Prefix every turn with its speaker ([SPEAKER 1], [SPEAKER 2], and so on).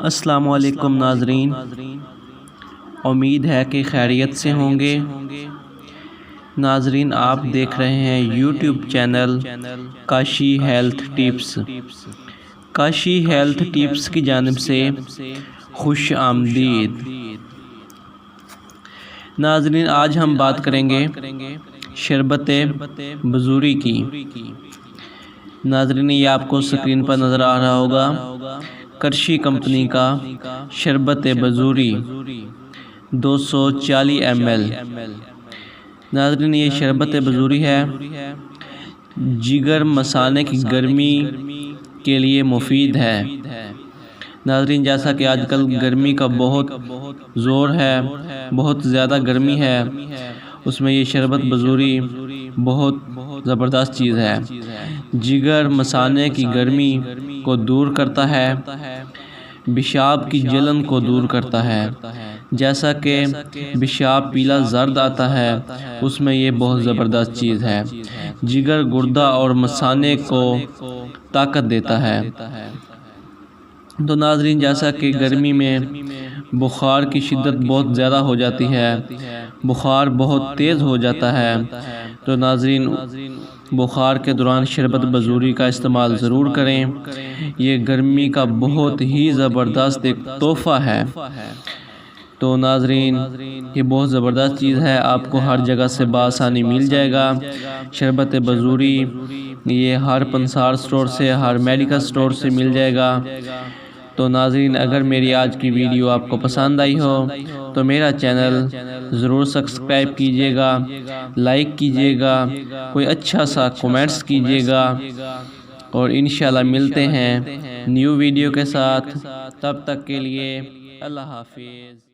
[SPEAKER 1] السلام علیکم ناظرین، امید ہے کہ خیریت سے ہوں گے۔ ناظرین، آپ دیکھ رہے ہیں YouTube channel Kashi health tips. Kashi health tips کی جانب سے خوش آمدید۔ ناظرین، آج ہم بات کریں گے شربت بزوری کی۔ ناظرین، یہ آپ کو سکرین پر نظر آ رہا ہوگا، کرشی کمپنی کا شربت بزوری 240 ml۔ ناظرین، یہ شربت بزوری ہے، جگر مثانے کی گرمی کے لیے مفید ہے۔ ناظرین، جیسا کہ آج کل گرمی کا بہت زور ہے، بہت زیادہ گرمی ہے، اس میں یہ شربت بزوری بہت زبردست چیز ہے۔ جگر مثانے کی گرمی کو دور کرتا ہے، پیشاب کی جلن کو دور کرتا ہے۔ جیسا کہ پیشاب پیلا زرد آتا ہے، اس میں یہ بہت زبردست چیز ہے۔ جگر، گردہ اور مثانے کو طاقت دیتا ہے۔ تو ناظرین، جیسا کہ گرمی میں بخار کی شدت بہت زیادہ ہو جاتی ہے، بخار بہت تیز ہو جاتا ہے، تو ناظرین بخار کے دوران شربت بزوری کا استعمال ضرور کریں۔ یہ گرمی کا بہت ہی زبردست ایک تحفہ ہے۔ تو ناظرین، یہ بہت زبردست چیز ہے، آپ کو ہر جگہ سے بآسانی مل جائے گا۔ شربت بزوری یہ ہر پنسار سٹور سے، ہر میڈیکل سٹور سے مل جائے گا۔ تو ناظرین، اگر میری آج کی ویڈیو آپ کو پسند آئی ہو تو میرا چینل ضرور سبسکرائب کیجیے گا، لائک کیجیے گا، کوئی اچھا سا کومنٹس کیجیے گا، اور انشاءاللہ ملتے ہیں نیو ویڈیو کے ساتھ۔ تب تک کے لیے اللہ حافظ۔